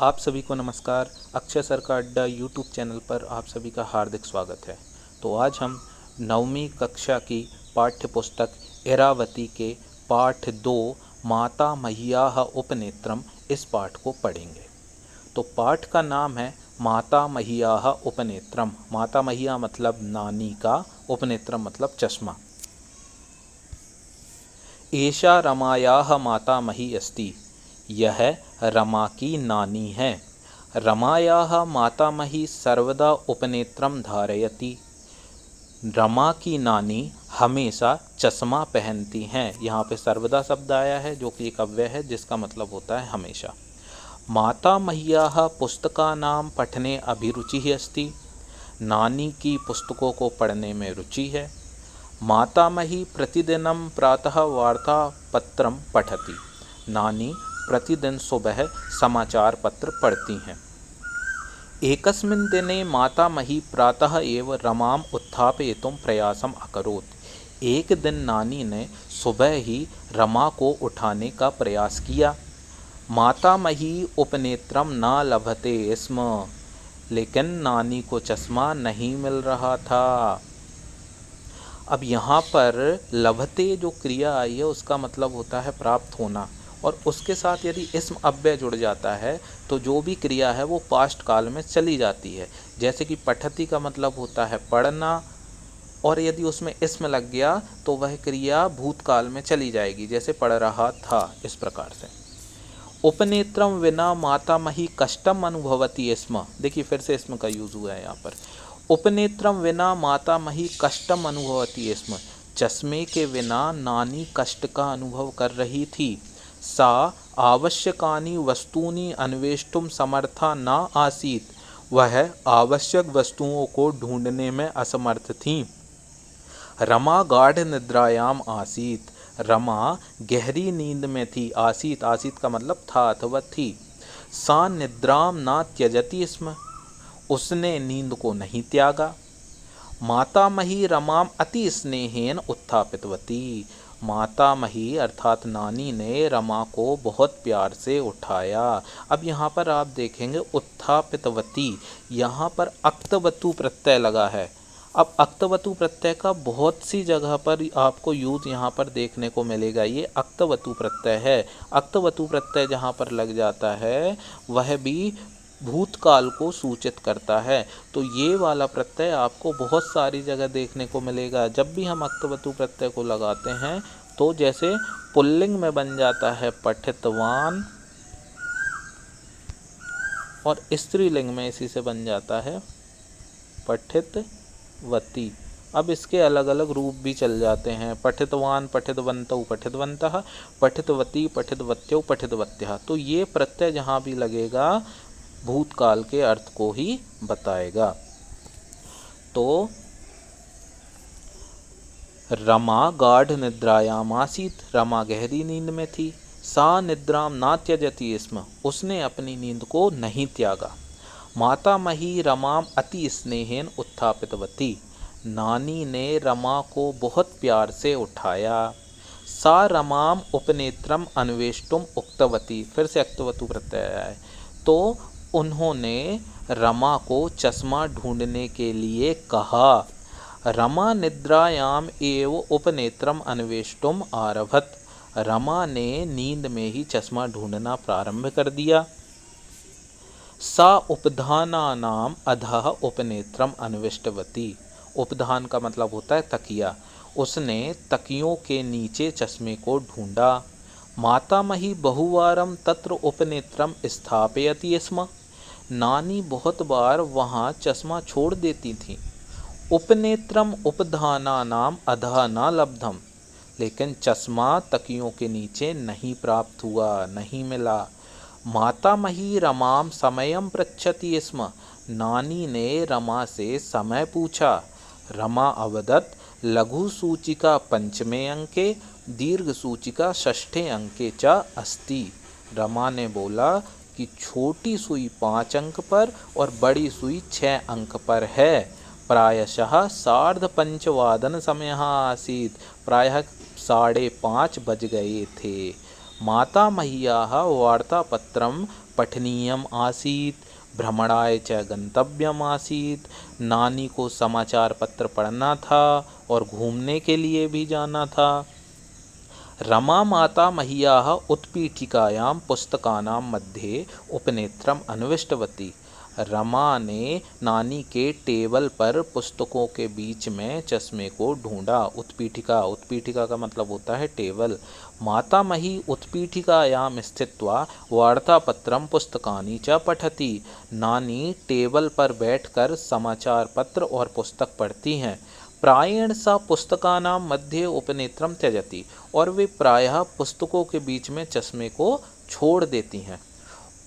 आप सभी को नमस्कार। अक्षय सर का अड्डा यूट्यूब चैनल पर आप सभी का हार्दिक स्वागत है। तो आज हम 9वीं कक्षा की पाठ्य पुस्तक इरावती के पाठ 2 माता मह्याः उपनेत्रम इस पाठ को पढ़ेंगे। तो पाठ का नाम है माता मह्याः उपनेत्रम। माता मह्या मतलब नानी का, उपनेत्रम मतलब चश्मा। एषा रमायाः मातामही अस्ति, यह रमा की नानी है। रमायाः मातामही सर्वदा उपनेत्रम धारयति, रमा की नानी हमेशा चश्मा पहनती हैं। यहाँ पे सर्वदा शब्द आया है जो कि एक अव्यय है जिसका मतलब होता है हमेशा। माता मह्याः पुस्तकानां पठने अभिरुचिः अस्ति, नानी की पुस्तकों को पढ़ने में रुचि है। मातामही प्रतिदिनं प्रातः वार्तापत्रं पठति, नानी प्रतिदिन सुबह समाचार पत्र पढ़ती हैं। एकस्मिन् दिने मातामही प्रातः एव रमाम् उत्थापयितुं प्रयासम् अकरोत्। एक दिन नानी ने सुबह ही रमा को उठाने का प्रयास किया। मातामही उपनेत्रम न लभते स्म, लेकिन नानी को चश्मा नहीं मिल रहा था। अब यहाँ पर लभते जो क्रिया आई है उसका मतलब होता है प्राप्त होना, और उसके साथ यदि इस्म अव्यय जुड़ जाता है तो जो भी क्रिया है वो पास्ट काल में चली जाती है। जैसे कि पठती का मतलब होता है पढ़ना, और यदि उसमें इस्म लग गया तो वह क्रिया भूतकाल में चली जाएगी, जैसे पढ़ रहा था, इस प्रकार से। उपनेत्रम विना मातामही कष्टम अनुभवती स्म। देखिए फिर से इस्म का यूज हुआ है यहाँ पर। उपनेत्रम विना मातामही कष्टम अनुभवती स्म, चश्मे के बिना नानी कष्ट का अनुभव कर रही थी। सा आवश्यकानि वस्तूनि अन्वेष्टुम समर्था न आसीत, वह आवश्यक वस्तुओं को ढूंढने में असमर्थ थी। रमा गाढ़ निद्रायाम आसीत, रमा गहरी नींद में थी। आसीत, आसीत का मतलब था अथवा थी। सा निद्राम न त्यजति स्म, उसने नींद को नहीं त्यागा। मातामही रमाम अति स्नेहेन उत्थापितवती, मातामही अर्थात नानी ने रमा को बहुत प्यार से उठाया। अब यहाँ पर आप देखेंगे उत्थापितवती, यहाँ पर अक्तवतु प्रत्यय लगा है। अब अक्तवतु प्रत्यय का बहुत सी जगह पर आपको यूज यहाँ पर देखने को मिलेगा। ये अक्तवतु प्रत्यय है। अक्तवतु प्रत्यय जहाँ पर लग जाता है वह भी भूतकाल को सूचित करता है। तो ये वाला प्रत्यय आपको बहुत सारी जगह देखने को मिलेगा। जब भी हम अक्तवतु प्रत्यय को लगाते हैं तो जैसे पुल्लिंग में बन जाता है पठितवान, और स्त्रीलिंग में इसी से बन जाता है पठितवती। अब इसके अलग अलग रूप भी चल जाते हैं, पठितवान, पठितवन्तौ, पठितवन्तः, पठितवती, पठितवत्यौ, पठितवत्यः। तो ये प्रत्यय जहाँ भी लगेगा भूतकाल के अर्थ को ही बताएगा। तो रमा गाढ़ निद्रायाम आसीत, रमा गहरी नींद में थी। सा निद्राम ना त्यजति स्म, उसने अपनी नींद को नहीं त्यागा। मातामही रमाम अति स्नेहेन उत्थापितवती, नानी ने रमा को बहुत प्यार से उठाया। सा रमाम उपनेत्रम अन्वेष्टुम उक्तवती, फिर से अक्तवतु प्रत्यय है। तो उन्होंने रमा को चश्मा ढूंढने के लिए कहा। रमा निद्रायाम एव उपनेत्रम अन्वेष्टुम आरभत, रमा ने नींद में ही चश्मा ढूंढना प्रारंभ कर दिया। सा उपधानानाम अधः उपनेत्रम अन्विष्टवती, उपधान का मतलब होता है तकिया, उसने तकियों के नीचे चश्मे को ढूंढा। मातामही बहुवारम तत्र उपनेत्रम स्थापयति स्म, नानी बहुत बार वहाँ चश्मा छोड़ देती थी। उपनेत्रम उपधानानाम अधः न लब्धम, लेकिन चश्मा तकियों के नीचे नहीं प्राप्त हुआ, नहीं मिला। मातामही रमाम समयम पृच्छति स्म, नानी ने रमा से समय पूछा। रमा अवदत् लघु सूचिका पंचमे अंके, दीर्घ सूचिका षष्ठे अंके च अस्ति। रमा ने बोला कि छोटी सुई 5 अंक पर और बड़ी सुई 6 अंक पर है। प्रायशः 5:30 समय आसीत, प्रायः 5:30 बज गए थे। मातामह्याः वार्तापत्रं पठनीयम् आसीत्, भ्रमणाय च गंतव्यम आसीत्। नानी को समाचार पत्र पढ़ना था और घूमने के लिए भी जाना था। रमा मातामह्याः उत्पीठिकायां पुस्तकानां मध्ये उपनेत्रम अन्विष्टवती। रमा ने नानी के टेबल पर पुस्तकों के बीच में चश्मे को ढूंढा। उत्पीठिका, उत्पीठिका का मतलब होता है टेबल। मातामही उत्पीठिकायां स्थित्वा वार्तापत्रं पुस्तकानि च पठति। नानी टेबल पर बैठकर समाचार पत्र और पुस्तक पढ़ती हैं। प्रायेण सा पुस्तकानां मध्ये उपनेत्रम त्यजति, और वे प्रायः पुस्तकों के बीच में चश्मे को छोड़ देती हैं।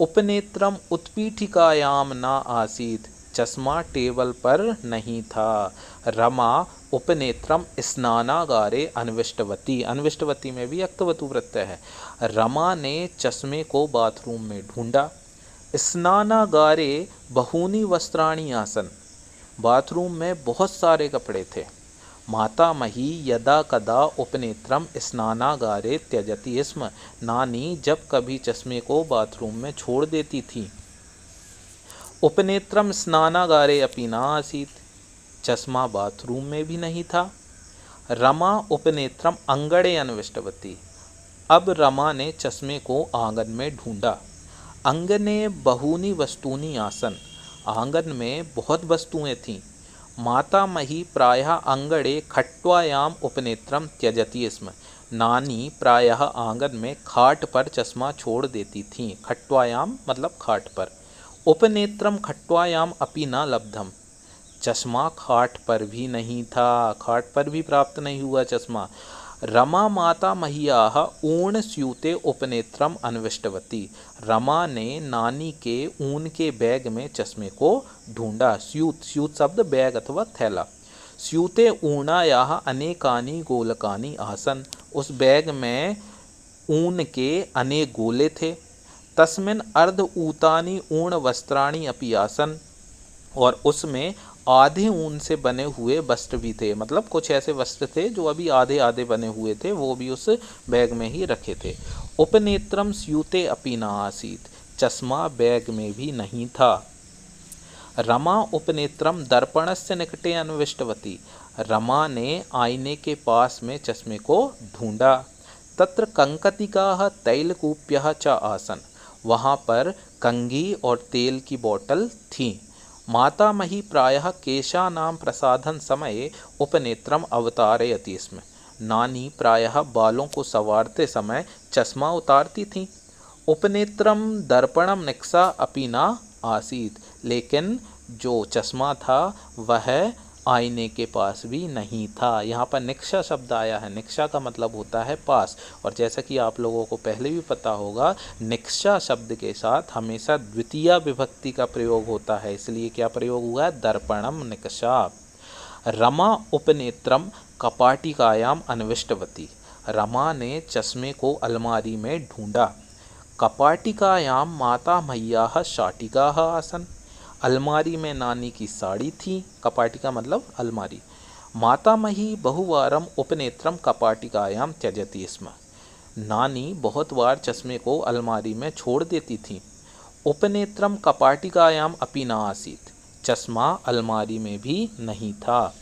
उपनेत्रम उत्पीठिकायाम न आसीत, चश्मा टेबल पर नहीं था। रमा उपनेत्रम स्नानागारे अन्विष्टवती, अन्विष्टवती में भी अक्तवतु प्रत्यय है। रमा ने चश्मे को बाथरूम में ढूंढा। स्नानागारे बहूनि वस्त्राणि आसन, बाथरूम में बहुत सारे कपड़े थे। मातामही यदा कदा उपनेत्रम स्नानागारे त्यजति स्म, नानी जब कभी चश्मे को बाथरूम में छोड़ देती थी। उपनेत्रम स्नानागारे अपि न आसीत, चश्मा बाथरूम में भी नहीं था। रमा उपनेत्रम अंगणे अन्विष्टवती, अब रमा ने चश्मे को आंगन में ढूंढा। अंगने बहूनि वस्तूनि आसन, आंगन में बहुत वस्तुएं थीं। मातामही प्रायः अंगणे खट्वायाम उपनेत्रम त्यजति स्म, नानी प्रायः आंगन में खाट पर चश्मा छोड़ देती थीं। खट्वायाम मतलब खाट पर। उपनेत्रम खट्वायाम अपि न लब्धम, चश्मा खाट पर भी नहीं था, खाट पर भी प्राप्त नहीं हुआ चश्मा। रमा मातामह्याः ऊण स्यूते उपनेत्रम अन्विष्टवती, रमा ने नानी के ऊन के बैग में चश्मे को ढूंढा। स्यूत, स्यूत शब्द बैग अथवा थैला। स्यूते ऊणायाः अनेकानि गोलकानि आसन, उस बैग में ऊन के अनेक गोले थे। तस्मिन् अर्ध ऊतानि ऊण वस्त्राणि अपि आसन, और उसमें आधे ऊन से बने हुए वस्त्र भी थे, मतलब कुछ ऐसे वस्त्र थे जो अभी आधे आधे बने हुए थे, वो भी उस बैग में ही रखे थे। उपनेत्रम स्यूते अपि न आसीत, चश्मा बैग में भी नहीं था। रमा उपनेत्रम दर्पणस्य निकटे अन्विष्टवती, रमा ने आईने के पास में चश्मे को ढूंढा। तत्र कंकतिकाः तैलकूप्यः च आसन, वहाँ पर कंघी और तेल की बोतल थी। मातामही प्रायः केशानां प्रसाधन समये उपनेत्रम अवतारयति स्म, नानी प्रायः बालों को संवारते समय चश्मा उतारती थीं। उपनेत्रम दर्पणम निक्सा अपि न आसीत, लेकिन जो चश्मा था वह आईने के पास भी नहीं था। यहाँ पर निक्शा शब्द आया है, निक्शा का मतलब होता है पास, और जैसा कि आप लोगों को पहले भी पता होगा, निक्शा शब्द के साथ हमेशा द्वितीय विभक्ति का प्रयोग होता है, इसलिए क्या प्रयोग हुआ है, दर्पणम निक्शा। रमा उपनेत्रम कपाटिकायाम अन्विष्टवती, रमा ने चश्मे को अलमारी में ढूंढा। कपाटिकायाम मातामह्याः शाटिकाः आसन, अलमारी में नानी की साड़ी थी। कपाटिका मतलब अलमारी। मातामही बहुवारम उपनेत्रम कपाटिकायाम त्यजति स्म, नानी बहुत बार चश्मे को अलमारी में छोड़ देती थी। उपनेत्रम कपाटिकायाम अपि न आसीत, चश्मा अलमारी में भी नहीं था।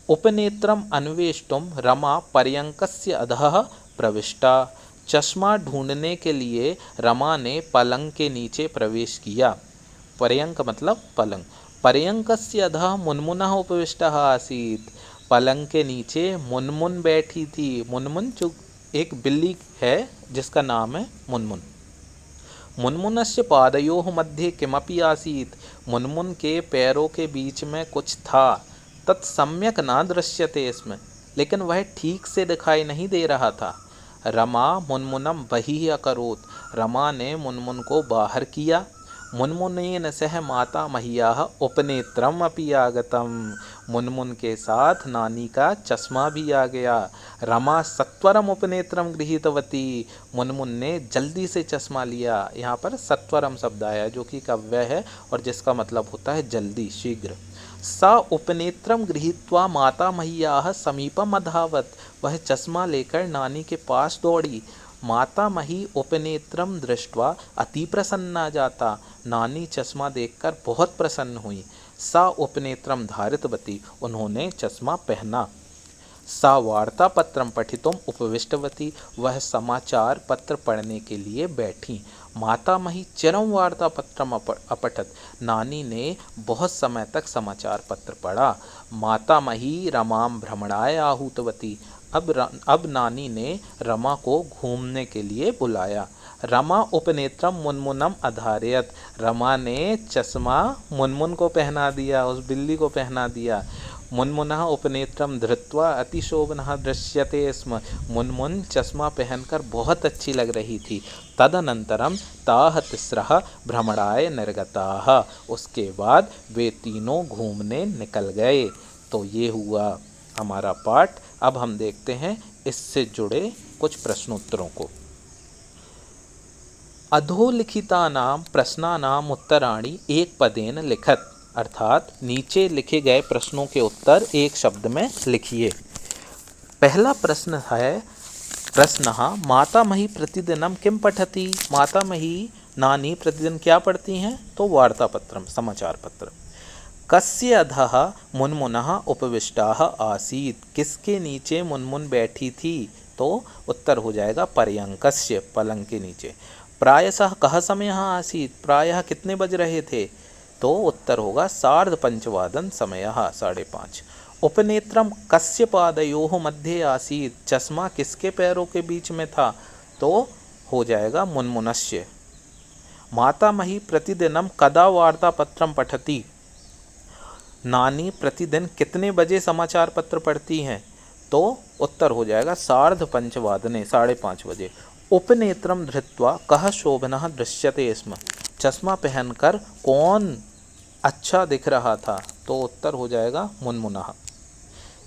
उपनेत्रम अन्वेष्टुम रमा पर्यंकस्य अधः प्रविष्टा, चश्मा ढूंढने के लिए रमा ने पलंग के नीचे प्रवेश किया। पर्यंक मतलब पलंग। पर्यंकस्य अधः मुनमुनः उपविष्टः आसीत, पलंग के नीचे मुनमुन बैठी थी। मुनमुन जो एक बिल्ली है जिसका नाम है मुनमुन। मुनमुनस्य पादयोः मध्ये किमपि आसीत, मुनमुन के पैरों के बीच में कुछ था। तत् सम्यक् न दृश्यते स्म, लेकिन वह ठीक से दिखाई नहीं दे रहा था। रमा मुनमुनम बहिः अकरोत्, रमा ने मुनमुन को बाहर किया। मुनमुनेन सह मातामह्याः उपनेत्रम अपि आगतम, मुनमुन के साथ नानी का चश्मा भी आ गया। रमा सत्वरम उपनेत्रम गृहीतवती, मुनमुन ने जल्दी से चश्मा लिया। यहाँ पर सत्वरम शब्द आया जो कि कव्य है और जिसका मतलब होता है जल्दी, शीघ्र। सा उपनेत्रम गृहीत्वा मातामह्याः समीपम अधावत, वह चश्मा लेकर नानी के पास दौड़ी। मातामही उपनेत्रम दृष्ट्वा अति प्रसन्ना जाता। नानी चश्मा देखकर बहुत प्रसन्न हुई। सा उपनेत्रम धारितवती, उन्होंने चश्मा पहना। सा वार्तापत्रम पठितुम उपविष्टवती, वह समाचार पत्र पढ़ने के लिए बैठी। मातामही चिरं वार्तापत्रम अपठत, नानी ने बहुत समय तक समाचार पत्र पढ़ा। मातामही रमाम भ्रमणाय आहूतवती, अब नानी ने रमा को घूमने के लिए बुलाया। रमा उपनेत्रम मुनमुनम अधारयत, रमा ने चश्मा मुनमुन को पहना दिया, उस बिल्ली को पहना दिया। मुनमुनः उपनेत्रम धृत्वा अतिशोभनः दृश्यते स्म, मुनमुन चश्मा पहनकर बहुत अच्छी लग रही थी। तदनंतरम ताः तिस्रः भ्रमणाय निर्गताः, उसके बाद वे तीनों घूमने निकल गए। तो ये हुआ हमारा पाठ। अब हम देखते हैं इससे जुड़े कुछ प्रश्नोत्तरों को। अधोलिखितानां प्रश्नानां उत्तराणि एक पदेन लिखत, अर्थात नीचे लिखे गए प्रश्नों के उत्तर एक शब्द में लिखिए। पहला प्रश्न है प्रश्नः मातामही प्रतिदिनं किं पठति, मातामही नानी प्रतिदिन क्या पढ़ती हैं, तो वार्तापत्रम समाचार पत्र। कस्य अधः मुनमुनः उपविष्टाः आसीत्, किसके नीचे मुनमुन बैठी थी, तो उत्तर हो जाएगा पर्यंकस्य, पलंग के नीचे। प्रायशः कः समयः आसीत्, प्रायः कितने बज रहे थे, तो उत्तर होगा 5:30 समयः, 5:30। उपनेत्रम कस्य पादयोः मध्ये आसीत्, चश्मा किसके पैरों के बीच में था, तो हो जाएगा मुनमुनस्य। मातामही प्रतिदिनं कदा वार्तापत्रम पठति, नानी प्रतिदिन कितने बजे समाचार पत्र पढ़ती हैं, तो उत्तर हो जाएगा 5:30, 5:30 बजे। उपनेत्रम धृत्वा कः शोभनः दृश्यते स्म, चश्मा पहनकर कौन अच्छा दिख रहा था, तो उत्तर हो जाएगा मुनमुनः।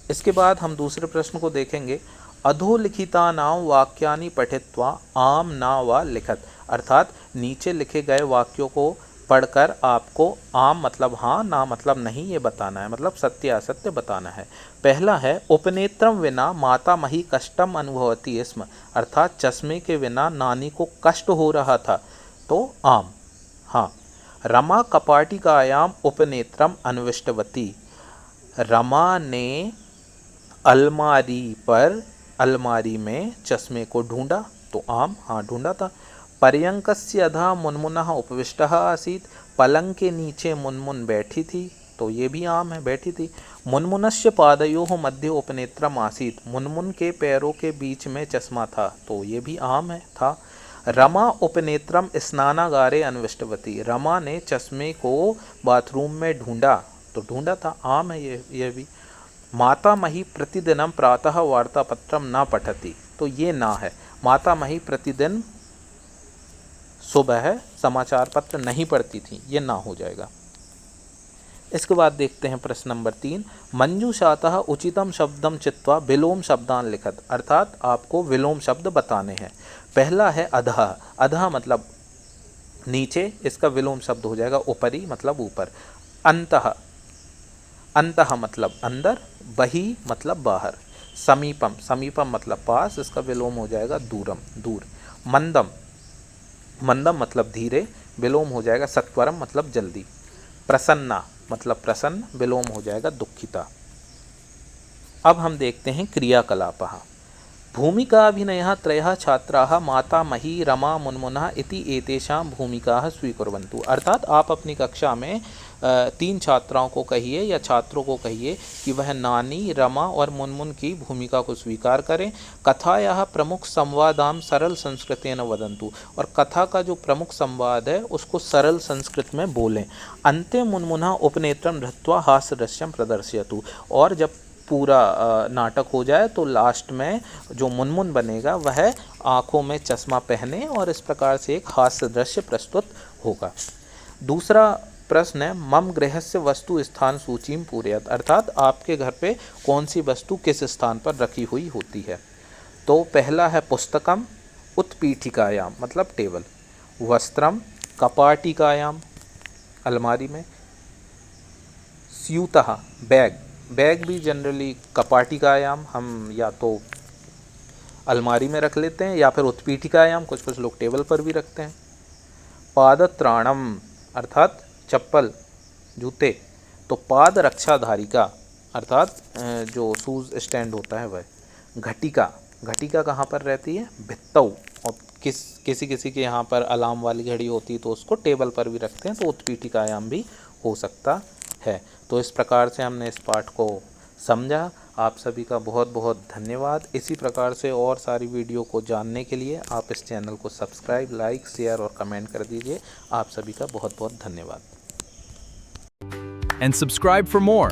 इसके बाद हम दूसरे प्रश्न को देखेंगे। अधोलिखितानां वाक्यानि पठित्वा आम ना वा लिखत, अर्थात नीचे लिखे गए वाक्यों को पढ़कर आपको आम मतलब हाँ, ना मतलब नहीं ये बताना है, मतलब सत्य असत्य बताना है। पहला है उपनेत्रम विना मातामही कष्टम अनुभवती स्म, अर्थात चश्मे के बिना नानी को कष्ट हो रहा था, तो आम हाँ। रमा कपाटिकायाम उपनेत्रम अन्विष्टवती, रमा ने अलमारी में चश्मे को ढूंढा, तो आम हाँ ढूंढा था। पर्यंकस्य अधः मुनमुनः उपविष्टः आसीत्, पलंग के नीचे मुनमुन बैठी थी, तो ये भी आम है, बैठी थी। मुनमुनस्य पादयोः मध्ये उपनेत्रम आसीत्, मुनमुन के पैरों के बीच में चश्मा था, तो ये भी आम है, था। रमा उपनेत्रम स्नानागारे अन्विष्टवती, रमा ने चश्मे को बाथरूम में ढूंढा, तो ढूंढा था, आम है ये भी। मातामही प्रतिदिनं प्रातः वार्तापत्रम न पठति, तो ये ना है। मातामही प्रतिदिन सुबह समाचार पत्र नहीं पढ़ती थी, ये ना हो जाएगा। इसके बाद देखते हैं प्रश्न नंबर 3। मंजूषातः उचितम शब्दम चित्वा विलोम शब्दान लिखत, अर्थात आपको विलोम शब्द बताने हैं। पहला है अधः, अधः मतलब नीचे, इसका विलोम शब्द हो जाएगा उपरि मतलब ऊपर। अंतः, अंतः मतलब अंदर। बहि मतलब बाहर। समीपम, समीपम मतलब पास, इसका विलोम हो जाएगा दूरम दूर। मंदम, मंदम मतलब धीरे, विलोम हो जाएगा सत्वरम मतलब जल्दी। प्रसन्ना मतलब प्रसन्न, विलोम हो जाएगा दुखिता। अब हम देखते हैं क्रियाकलापः। भूमिकाभिनयः त्रयः छात्राः मातामही रमा मुनमुनः इति एतेषां भूमिकाः स्वीकुर्वन्तु, अर्थात आप अपनी कक्षा में 3 छात्राओं को कहिए या छात्रों को कहिए कि वह नानी, रमा और मुनमुन की भूमिका को स्वीकार करें। कथायाः प्रमुख संवादां सरल संस्कृतेन वदन्तु, और कथा का जो प्रमुख संवाद है उसको सरल संस्कृत में बोलें। अन्ते मुनमुनः उपनेत्रं धृत्वा हास्यदृश्यं प्रदर्शयतु, और जब पूरा नाटक हो जाए तो लास्ट में जो मुनमुन बनेगा वह आँखों में चश्मा पहने और इस प्रकार से एक हास्य दृश्य प्रस्तुत होगा। दूसरा प्रश्न है मम गृहस्य वस्तु स्थान सूचीम पूरयत, अर्थात आपके घर पे कौन सी वस्तु किस स्थान पर रखी हुई होती है। तो पहला है पुस्तकम उत्पीठिकायाम मतलब टेबल। वस्त्रम कपाटिकायाम अलमारी में। स्यूतः बैग, बैग भी जनरली कपाटिकायाम हम या तो अलमारी में रख लेते हैं या फिर उत्पीठिकायाम, कुछ कुछ लोग टेबल पर भी रखते हैं। पादत्राणम अर्थात चप्पल, जूते। तो पाद रक्षाधारी का अर्थात जो शूज़ स्टैंड होता है वह। घटिका, घटिका कहाँ पर रहती है? भित्तऊ। और किसी किसी के यहाँ पर अलार्म वाली घड़ी होती है तो उसको टेबल पर भी रखते हैं, तो उत्पीठिकायाम भी हो सकता है। तो इस प्रकार से हमने इस पाठ को समझा। आप सभी का बहुत बहुत धन्यवाद। इसी प्रकार से और सारी वीडियो को जानने के लिए आप इस चैनल को सब्सक्राइब, लाइक, शेयर और कमेंट कर दीजिए। आप सभी का बहुत बहुत धन्यवाद। And subscribe for more.